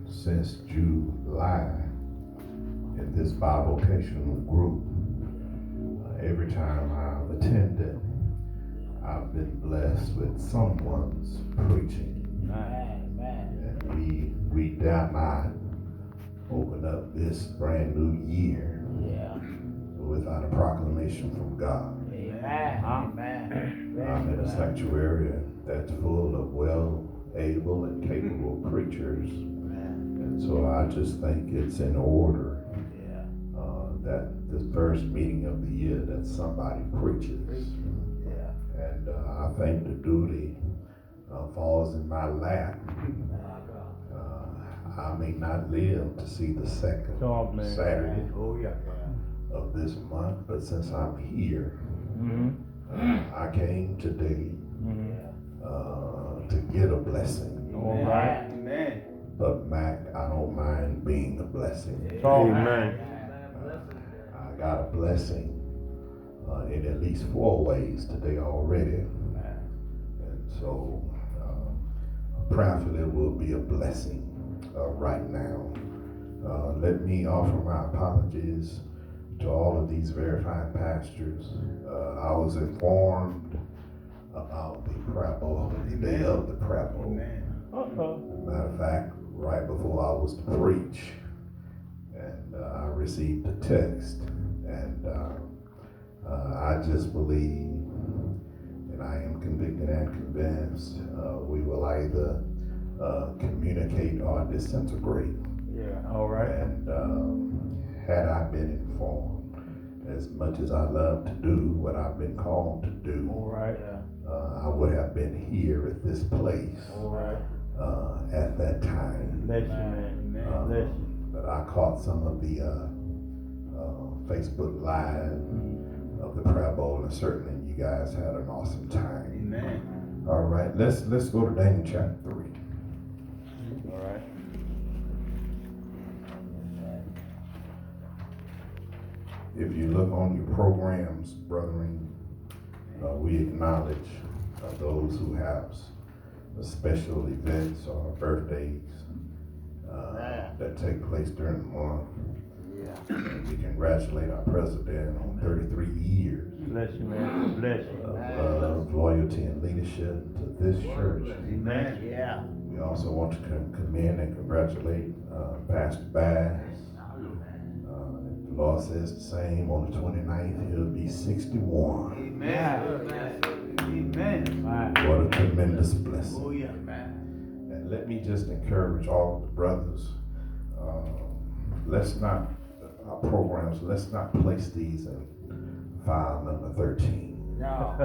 since July in this bivocational group. Every time I've attended, I've been blessed with someone's preaching. And we dare not open up this brand new year without a proclamation from God. I'm in a sanctuary that's full of able and capable preachers. And so I just think it's in order that the first meeting of the year that somebody preaches. And I think the duty falls in my lap. I may not live to see the second Saturday of this month, but since I'm here, I came today to get a blessing. All right. Amen. But Mac, I don't mind being a blessing. Amen. I got a blessing in at least 4 ways today already. And so prayerfully will be a blessing right now. Let me offer my apologies to all of these verified pastors. I was informed about the prayer bowl, the day of the prayer bowl. Matter of fact, right before I was to preach, and I received a text, and I just believe, and I am convicted and convinced, we will either communicate or disintegrate. All right. And had I been informed, as much as I love to do what I've been called to do, All right. I would have been here at this place All right. at that time. Bless you, man. Bless you. But I caught some of the Facebook Live of the prayer bowl, and certainly you guys had an awesome time. Amen. All right, let's go to Daniel chapter 3. All right. If you look on your programs, brethren, we acknowledge those who have special events or birthdays that take place during the month. And we congratulate our president on 33 years Bless you, man. Bless you. of love, loyalty, and leadership to this church. Amen. We also want to commend and congratulate Pastor Bass. The Lord says the same. On the 29th, he'll be 61. Amen. Amen. What a tremendous blessing. Oh, yeah. And let me just encourage all of the brothers. Let's not, our programs, let's not place these in file number 13. Yeah.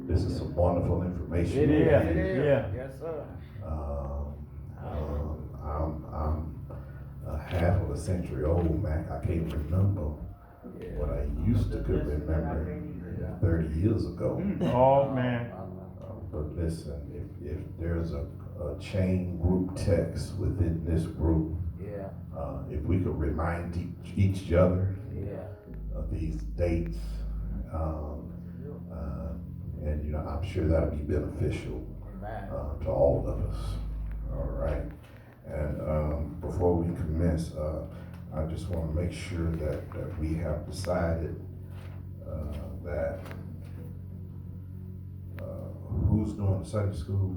This is some wonderful information. It is. Yeah. Yes, sir. I'm half of a century old, Mac. I can't remember what I used to could remember 30 years ago. Oh, man. But listen, if there's a chain group text within this group, if we could remind each other of these dates, and you know, I'm sure that'll be beneficial to all of us. All right. And before we commence, I just want to make sure that we have decided that who's doing Sunday school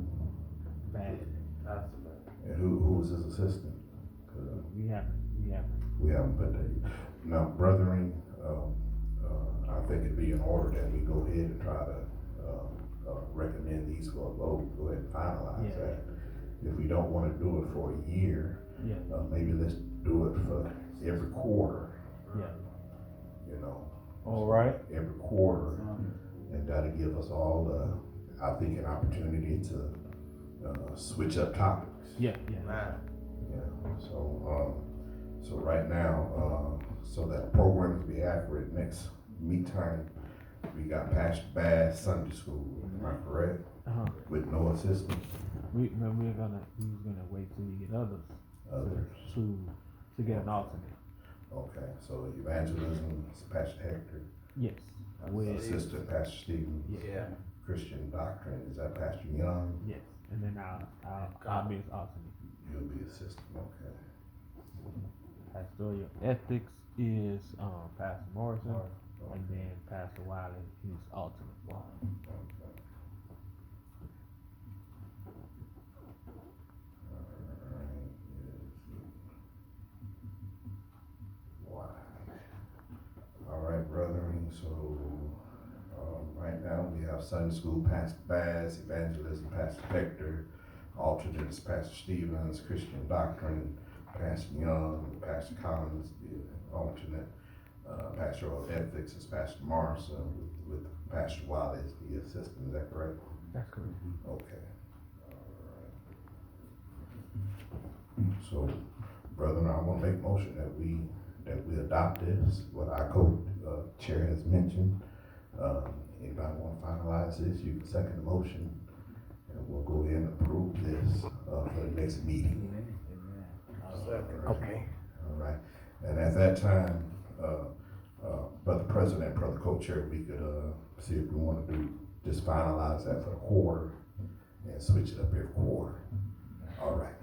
and who's his assistant. We haven't put that. Now, brethren, I think it'd be in order that we go ahead and try to recommend these for a vote. Go ahead and finalize that. If we don't want to do it for a year, maybe let's do it for every quarter. You know. All right. Every quarter, and that'll give us all, I think, an opportunity to switch up topics. Yeah. So right now, so that program can be accurate, next meet time, we got Pastor Bass Sunday School. Am I correct? With no assistant. We was gonna wait till you get others to get an alternate. Okay, so evangelism is Pastor Hector. Yes. Assistant Pastor Stephen. Yeah. Christian doctrine, is that Pastor Young? Yes. and then I'll be his alternate. You'll be assistant, okay. Pastoral ethics is Pastor Morrison, and then Pastor Wiley, he's alternate. All right, brethren, so right now we have Sunday school Pastor Bass, evangelism Pastor Hector, alternates Pastor Stevens, Christian doctrine Pastor Young, Pastor Collins, the alternate. Pastoral ethics is Pastor Morrison, with Pastor Wiley as the assistant. Is that correct? That's correct. Okay. All right. So, brethren, I want to make a motion that we adopt this. What our co-chair has mentioned. Anybody want to finalize this? You can second the motion, and we'll go ahead and approve this for the next meeting. Okay. All right. And at that time, Brother President, Brother Co-Chair, we could see if we want to just finalize that for the quarter and switch it up every quarter. All right.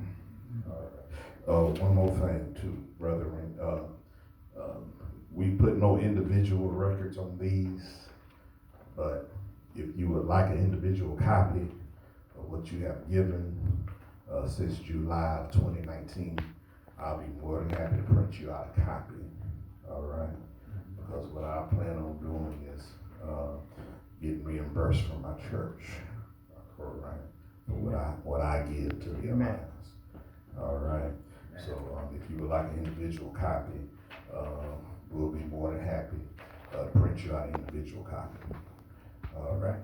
All right. One more thing too, brethren. We put no individual records on these, but if you would like an individual copy of what you have given since July of 2019, I'll be more than happy to print you out a copy. All right. Because what I plan on doing is getting reimbursed from my church, all right, for what I give to the Alliance. All right. So if you would like an individual copy, we'll be more than happy to print you out an individual copy. All right.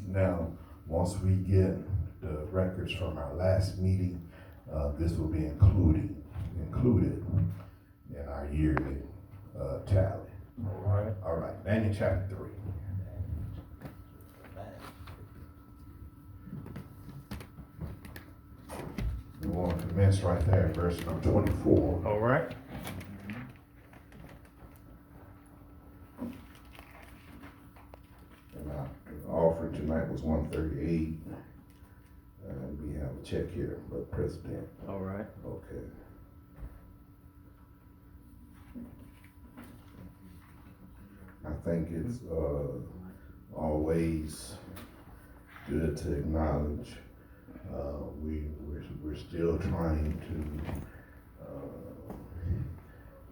Now, once we get the records from our last meeting, this will be included in our yearly tally. All right. Daniel chapter 3. We want to commence right there, verse number 24. All right. And our offering tonight was 138. And we have a check here, but President. All right. Okay. I think it's always good to acknowledge we're still trying to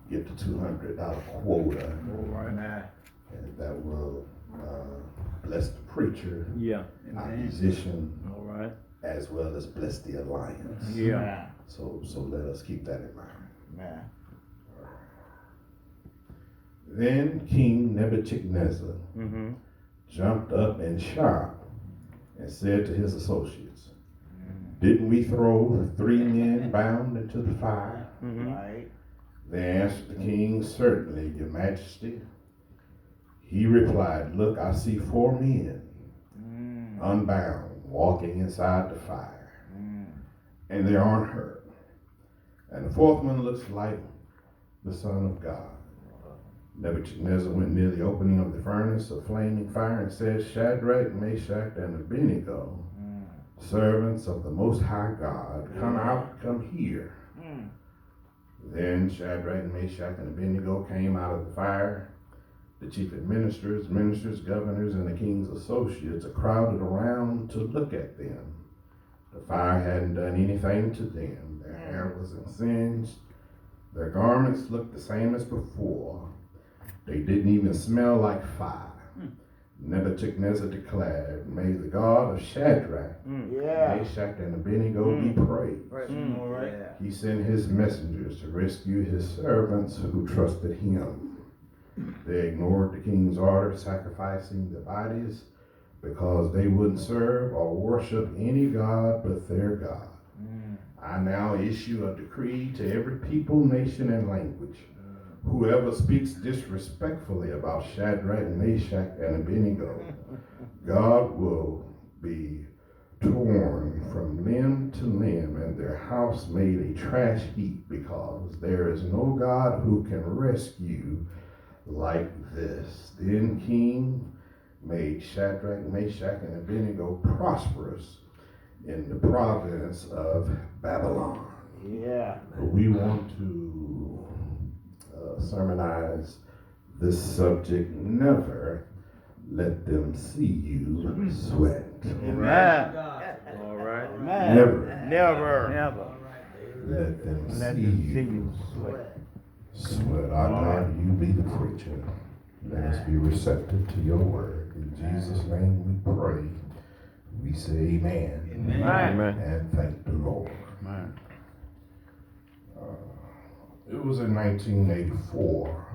get the $200 quota. All right. And that will bless the preacher, Yeah. our musician, All right. as well as bless the Alliance. Yeah. So let us keep that in mind. Man. Then King Nebuchadnezzar Mm-hmm. jumped up in shock and said to his associates, "Didn't we throw 3 men bound into the fire?" Mm-hmm. Right. They answered the king, "Certainly, your majesty." He replied, "Look, I see 4 men unbound walking inside the fire, and they aren't hurt. And the 4th one looks like the Son of God." Nebuchadnezzar went near the opening of the furnace of flaming fire and said, "Shadrach, Meshach, and Abednego, servants of the Most High God, come here." Then Shadrach, Meshach, and Abednego came out of the fire. The chief administrators, ministers, governors, and the king's associates crowded around to look at them. The fire hadn't done anything to them. Their hair wasn't singed. Their garments looked the same as before. They didn't even smell like fire. Nebuchadnezzar declared, "May the God of Shadrach, Meshach, and Abednego be praised. All right. He sent his messengers to rescue his servants who trusted him. They ignored the king's order, sacrificing the bodies because they wouldn't serve or worship any god but their God. I now issue a decree to every people, nation, and language. Whoever speaks disrespectfully about Shadrach, Meshach, and Abednego, God will be torn from limb to limb and their house made a trash heap, because there is no God who can rescue like this." Then King made Shadrach, Meshach, and Abednego prosperous in the province of Babylon. Yeah. We want to sermonize this subject, never let them see you sweat. Amen. All right. Amen. Never Never. let them Let see them see you you sweat. sweat. Our God, you be the preacher. Let us be receptive to your word. In Jesus' name we pray. We say amen. Amen. And thank the Lord. Amen. It was in 1984.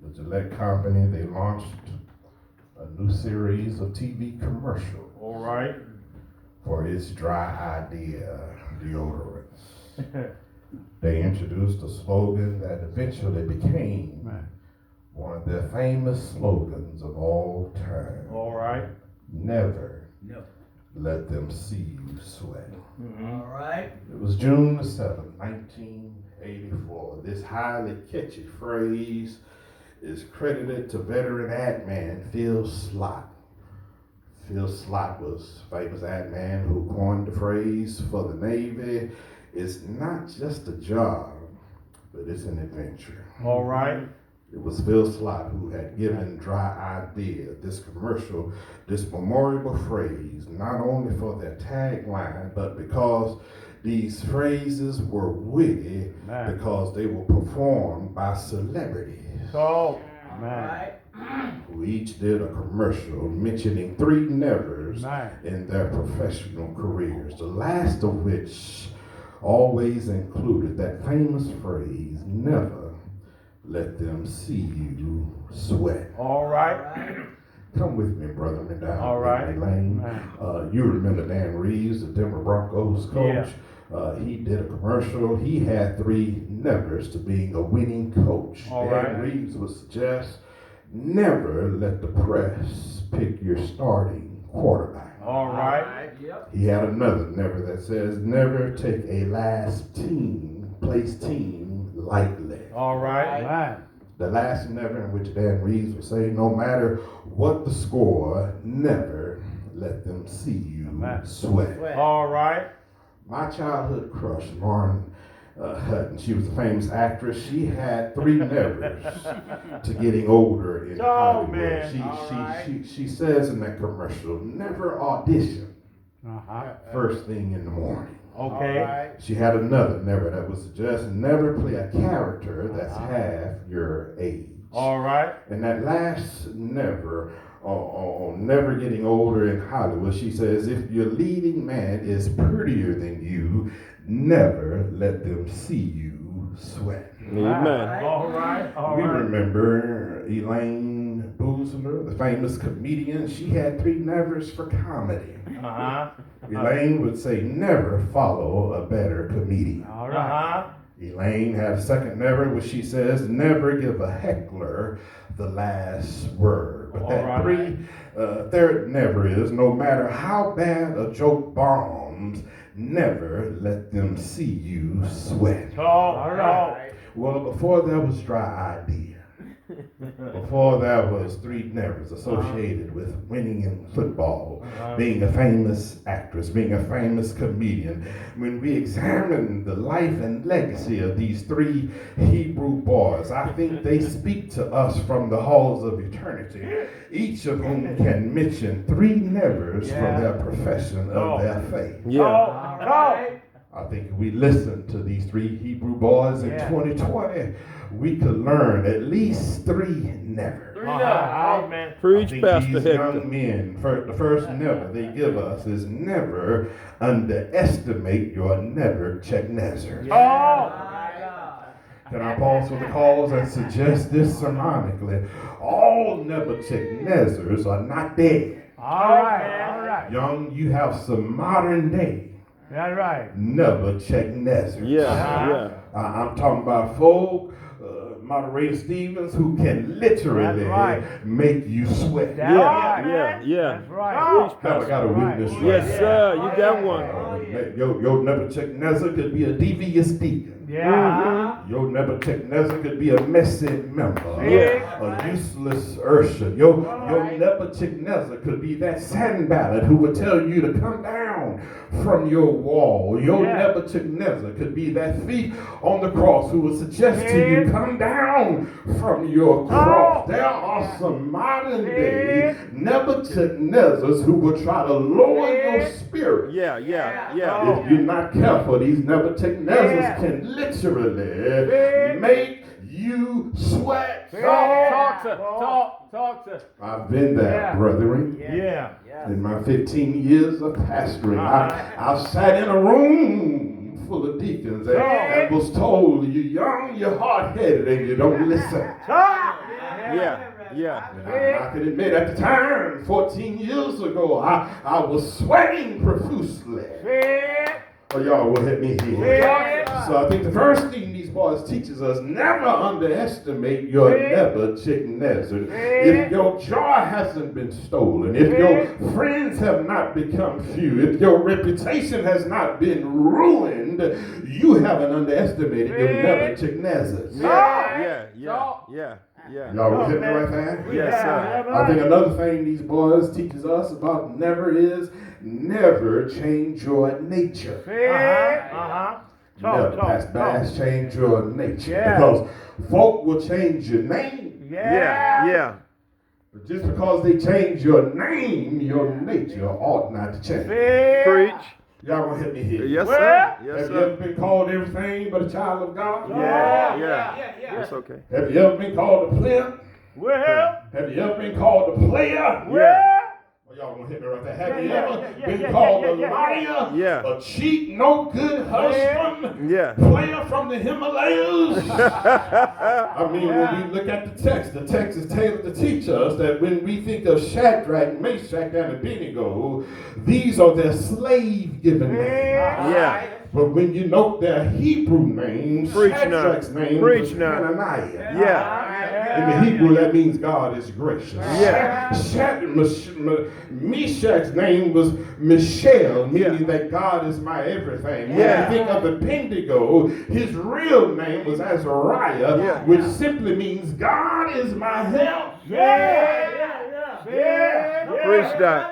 The Gillette Company, they launched a new series of TV commercials All right. for its dry idea deodorants. They introduced a slogan that eventually became one of their famous slogans of all time. All right. Never let them see you sweat. All right. It was June the 7th, 1984. This highly catchy phrase is credited to veteran ad man Phil Slott. Phil Slott was a famous ad man who coined the phrase for the Navy. It's not just a job, but it's an adventure. All right. It was Phil Slott who had given Dry Idea this commercial, this memorable phrase, not only for their tagline, but because these phrases were witty, because they were performed by celebrities So, who each did a commercial mentioning three nevers in their professional careers, the last of which always included that famous phrase, never let them see you sweat. all right. Come with me, brother, and down All right. memory lane. You remember Dan Reeves, the Denver Broncos coach. He did a commercial. He had three nevers to being a winning coach. All Dan right. Reeves would suggest never let the press pick your starting quarterback. All right. Yep. He had another never that says never take a last place team lightly. All right. The last never in which Dan Reeves would say, no matter what the score, never let them see you sweat. All right. My childhood crush, Lauren Hutton, she was a famous actress. She had three nevers to getting older in Hollywood. Man. She says in that commercial, never audition first thing in the morning. Okay. She had another never that was just never play a character that's half your age. All right. And that last never, on never getting older in Hollywood, she says, if your leading man is prettier than you, never let them see you sweat. Amen. All right. All We right. remember Elaine Boozler, the famous comedian. She had three nevers for comedy. Elaine would say, never follow a better comedian. All right. Elaine had a second never, which she says, never give a heckler the last word. But that third never is, no matter how bad a joke bombs, never let them see you sweat. All right. Well, before there was Dry Idea, before there was three nevers associated with winning in football, being a famous actress, being a famous comedian, when we examine the life and legacy of these three Hebrew boys, I think they speak to us from the halls of eternity, each of whom can mention three nevers from their profession of their faith. Yeah. I think if we listen to these three Hebrew boys in 2020, we could learn at least three nevers. Amen. Preach, I think Pastor these Hector. young men, the first never they give us is never underestimate your Nebuchadnezzar. Can I pause for the cause and suggest this sermonically? All Nebuchadnezzars are not dead. All right. Young, you have some modern day That's right. Nebuchadnezzars. Yeah. I'm talking about folk, Moderator Stevens, who can literally make you sweat. That's right. Yeah. That's right. Preach, I got a Pastor. witness right Yes, here. sir. You got one. Your Nebuchadnezzar could be a devious deacon. Yeah. Your Nebuchadnezzar could be a messy member, Yeah. a useless urchin. Your Nebuchadnezzar could be that Sanballat who would tell you to come down from your wall. Your Nebuchadnezzar could be that thief on the cross who would suggest to you, come down from your cross. There are some modern day Nebuchadnezzars who will try to lower your spirit. Yeah. If you're not careful, these Nebuchadnezzars can literally make you sweat. Talk to. I've been there, brethren. Yeah. In my 15 years of pastoring, I've sat in a room full of deacons and was told, you're young, you're hard-headed, and you don't listen. Yeah. And I can admit at the time, 14 years ago, I was sweating profusely. Oh, y'all will hit me here. So I think the first thing these boys teaches us, never underestimate your Nebuchadnezzar. If your joy hasn't been stolen, if your friends have not become few, if your reputation has not been ruined, you haven't underestimated your Nebuchadnezzars. Yeah. Y'all will hit me right there? Yes, sir. I think another thing these boys teaches us about never is never change your nature. Never, Pastor Bass, change your nature. Because folk will change your name. Yeah. But just because they change your name, your nature ought not to change. Preach. Y'all gonna hit me here. Yes, sir. Yes, Have you ever sir. been called everything but a child of God? Yeah. That's okay. Have you ever been called a pimp? Have you ever been called a player? Well, y'all gonna hit me right there. Have you ever been called a liar? Yeah. A cheat, no good husband? Yeah. Player from the Himalayas? I mean, when we look at the text is tailored to teach us that when we think of Shadrach, Meshach, and Abednego, these are their slave-given names. Yeah. But when you note their Hebrew names, Shadrach's name was Hananiah. Yeah. In the Hebrew, that means God is gracious. Yeah. Meshach's name was Michelle, meaning that God is my everything. When you think of Abednego, his real name was Azariah, which simply means God is my help. Preach that.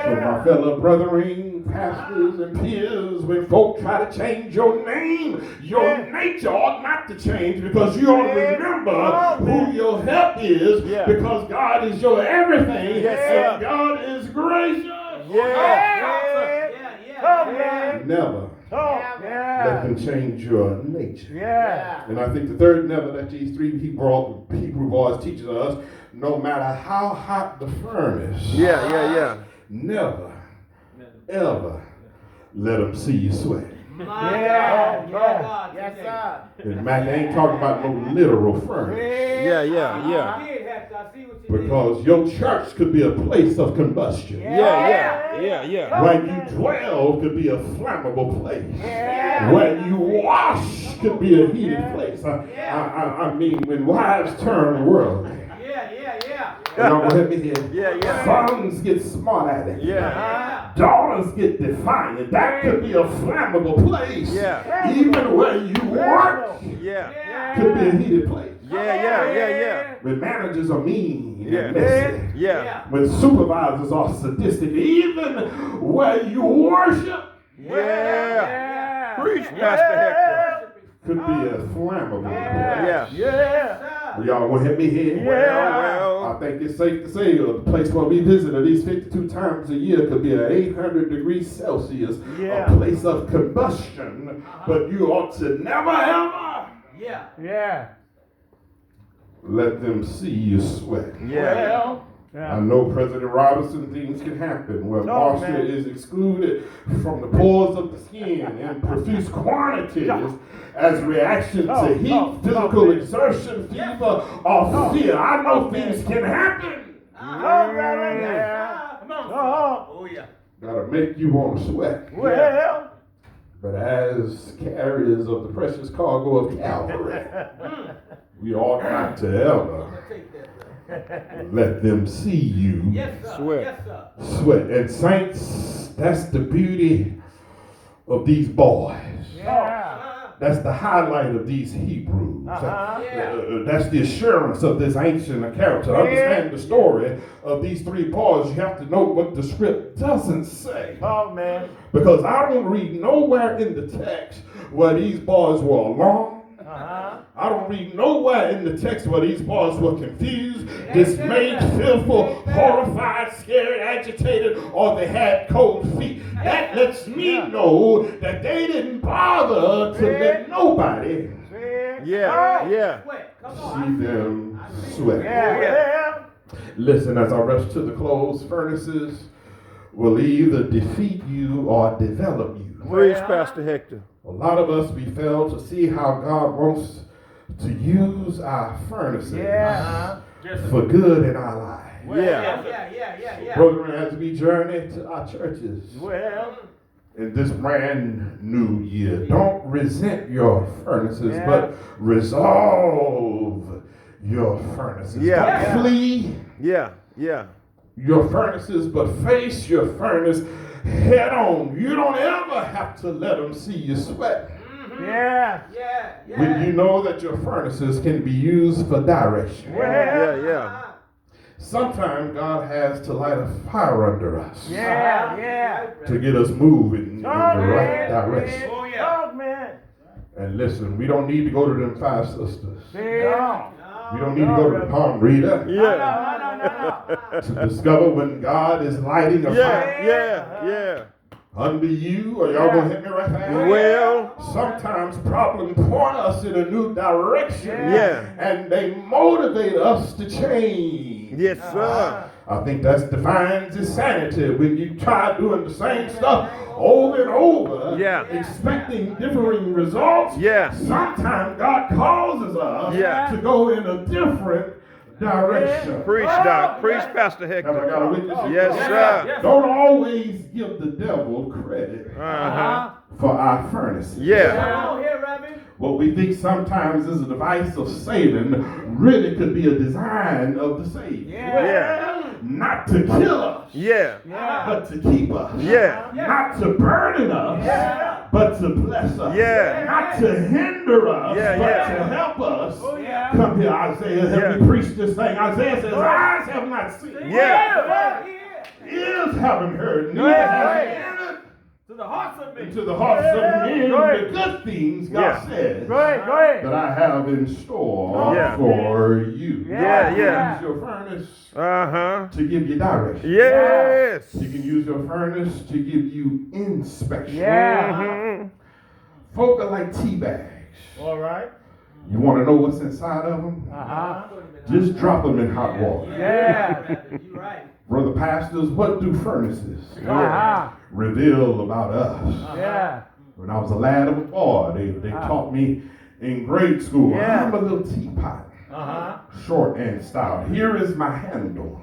So my fellow brethren, pastors and peers, when folk try to change your name, your nature ought not to change, because you ought to remember who your help is, because God is your everything, and God is gracious. Never let them change your nature. And I think the third never that these three Hebrew boys teaches us, no matter how hot the furnace, never, ever let them see you sweat. And Mac, I ain't talking about no literal furnace. Because your church could be a place of combustion. Where you dwell could be a flammable place. Where you wash could be a heated place. I mean, when wives turn worldly. Y'all gonna hit me here? Sons get smart at it. Daughters get defiant. That could be a flammable place. Even where you work could be a heated place. When managers are mean and messy. When supervisors are sadistic. Even where you worship. Preach, Pastor Hector. Could be a flammable place. Y'all gonna hit me here? Well. I think it's safe to say the place where we visit at least 52 times a year could be an 800 degrees Celsius, a place of combustion. But you ought to never ever let them see you sweat. I know President Robinson, things can happen where moisture is excluded from the pores of the skin in profuse quantities as reaction to heat, physical exertion, fever, or fear. I know things can happen. That'll make you want to sweat. But as carriers of the precious cargo of Calvary, we ought not to ever let them see you Sweat. sweat. And saints, that's the beauty of these boys. Yeah. That's the highlight of these Hebrews. That's the assurance of this ancient character. Understand the story of these three boys. You have to know what the script doesn't say. Oh, man. Because I don't read nowhere in the text where these boys were alarmed. I don't read nowhere in the text where these boys were confused, dismayed, fearful, horrified, scared, agitated, or they had cold feet. That lets me know that they didn't bother to let nobody Yeah. see them sweat. Yeah. Listen, as I rush to the close, furnaces will either defeat you or develop you. Preach, Pastor Hector. A lot of us, we fail to see how God wants to use our furnaces for good in our lives. Yeah. Brethren, as we journey to our churches Well, in this brand new year, don't resent your furnaces, but resolve your furnaces. Yeah. Don't flee Yeah. your furnaces, but face your furnace head on. You don't ever have to let them see you sweat. yeah. When you know that your furnaces can be used for direction. Yeah. Sometimes God has to light a fire under us Yeah. to get us moving in the right direction. Oh, yeah. Oh, man. And listen, we don't need to go to them five sisters. No. We don't need to go to the palm reader No. to discover when God is lighting a fire Yeah. under you. Are y'all gonna hit me right there? Well, Sometimes problems point us in a new direction. Yeah. And they motivate us to change. yes, sir. I think that defines insanity when you try doing the same stuff over and over, Yeah. expecting differing results. Yeah. Sometimes God causes us Yeah. to go in a different direction. Preach, Doc. Preach, Pastor Have I Hector. got a witness? Yes, sir. Don't always give the devil credit Uh-huh. for our furnaces. Yeah. What we think sometimes is a device of Satan really could be a design of the Savior. Yeah. Not to kill us, Yeah. but to keep us. Yeah. Not to burden us, but to bless us. Yeah. Not to hinder us, Yeah, but yeah. to help us. yeah. Come here, Isaiah. Help me preach this thing. Isaiah says, eyes have not seen. Yeah. Ears haven't heard. Neither has it entered To the hearts of me. into the hearts of men Right. the good things God Yeah. says Go ahead. that I have in store Yeah. for you. Yeah, yeah. Use your furnace Uh-huh. to give you direction. Yes. You can use your furnace to give you inspection. Yeah. Mhm. Folk are like tea bags. All right. You want to know what's inside of them? Just drop them in hot water. Yeah. Brother pastors, what do furnaces Uh-huh. reveal about us? Yeah. When I was a lad of a boy, they taught me in grade school, Yeah. I'm a little teapot, short and stout. Here is my handle.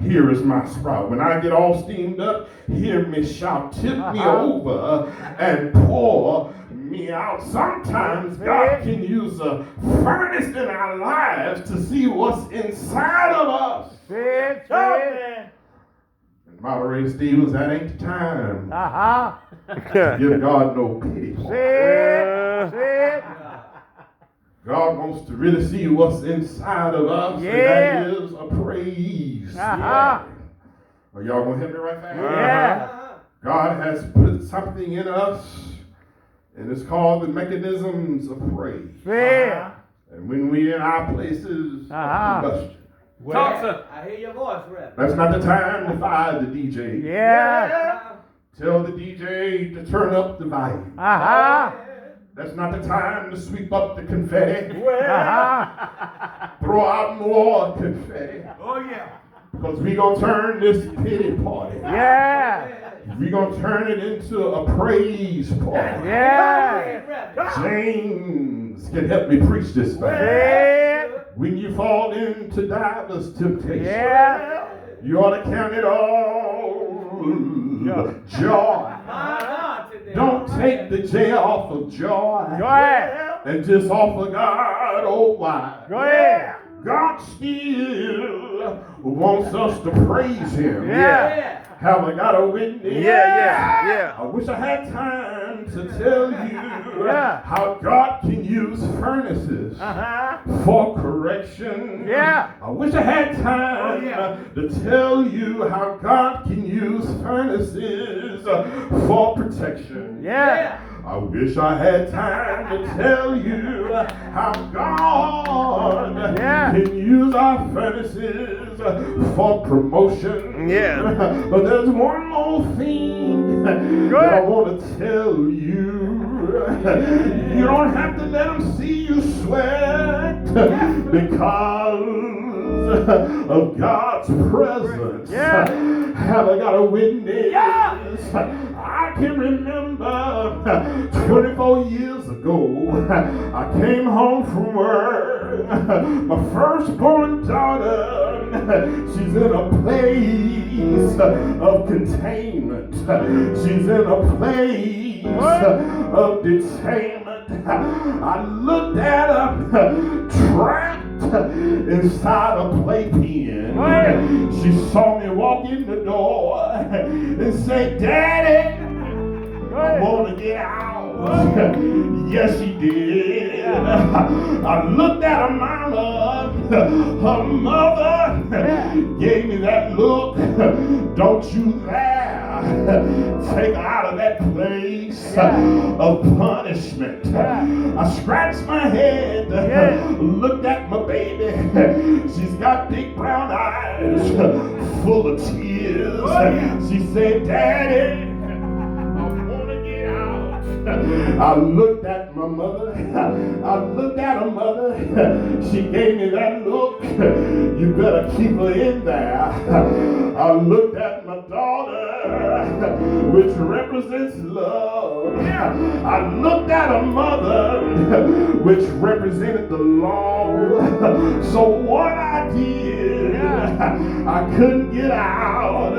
Here is my sprout. When I get all steamed up, hear me shout, tip me over and pour me out. Sometimes God can use a furnace in our lives to see what's inside of us. And Moderator Stevens, that ain't the time to give God no pity. God wants to really see what's inside of us, and that is a praise. Are y'all gonna hit me right there? Yeah. God has put something in us, and it's called the mechanisms of praise. And when we in our places, combustion. Talk, sir. I hear your voice, Rev. That's not the time to fire the DJ. Tell the DJ to turn up the volume. That's not the time to sweep up the confetti. Throw out more confetti. Oh, yeah. Because we're going to turn this pity party. We're going to turn it into a praise party. James can help me preach this thing. When you fall into divers temptation, you ought to count it all joy. Don't take the J off of joy and just offer God, oh why. God still wants us to praise Him. Have I got a witness? Yeah. I wish I had time to tell you how God can use furnaces for correction. Yeah. I wish I had time to tell you how God can use furnaces for protection. Yeah. I wish I had time to tell you how God can use our furnaces for promotion. Yeah. But there's one more thing that I want to tell you. You don't have to let them see you sweat because of God's presence. Have I got a witness? I can remember 24 years ago, I came home from work. My firstborn daughter, she's in a place of containment. She's in a place of detainment. I looked at her trapped inside a playpen. She saw me walk in the door and say, "Daddy, I want to get out." Yes, she did. I looked at her mama. Her mother gave me that look. Don't you dare take her out of that place of punishment. I scratched my head, looked at my baby. She's got big brown eyes full of tears. She said, "Daddy, I looked at my mother. I looked at her mother. She gave me that look. You better keep her in there. I looked at my daughter, which represents love. I looked at her mother, which represented the law. So what I did, I couldn't get out.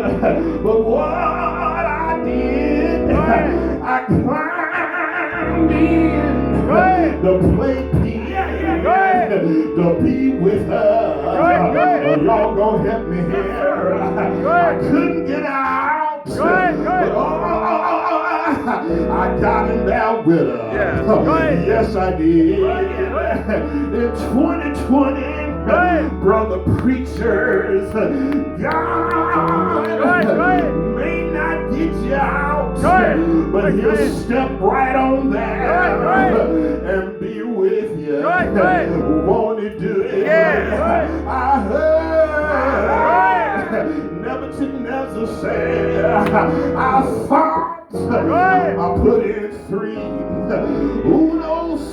But what I did, I climbed in the playpen to be with her. Y'all gonna help me here. I couldn't get out. I got in there with her. Yes, I did. In 2020, brother preachers, God may not get you out, but he'll step right on there and be with you. Won't he do it? I heard Nebuchadnezzar say, I fought, I put in 3. Who knows?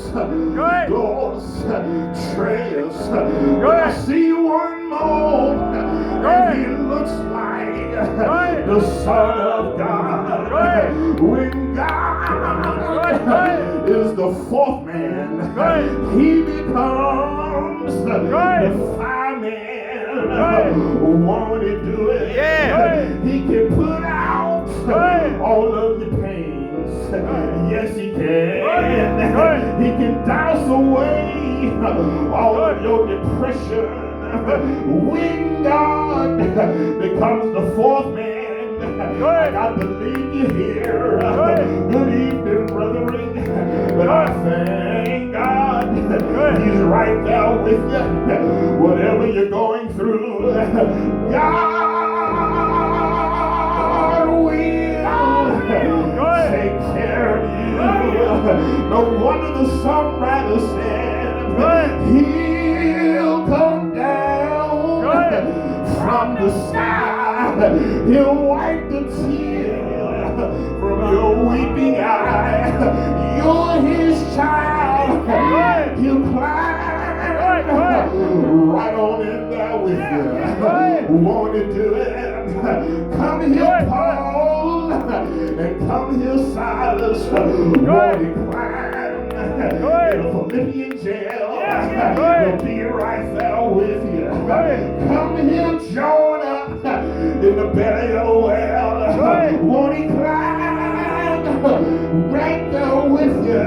Doors, trails. I see one more, and he looks like the Son of God. When God is the 4th man, he becomes the 5 man. Won't he do it? He can put out all of your pains. Yes, he can. He can douse away all of your depression. When God becomes the 4th man, I believe you here. Good evening, brethren. But I thank God he's right there with you. Whatever you're going through, God will take care of you. No wonder the songwriter said, he'll come down from the sky. He'll wipe the tears from your weeping eye. You're his child. He'll climb right on in there with you. Won't he do it? Come here, Paul, and come here, Silas. Won't he climb in a Philippian jail? He'll be right there with you. Come here, Jonah, in the belly of the whale. Won't he climb right there with you?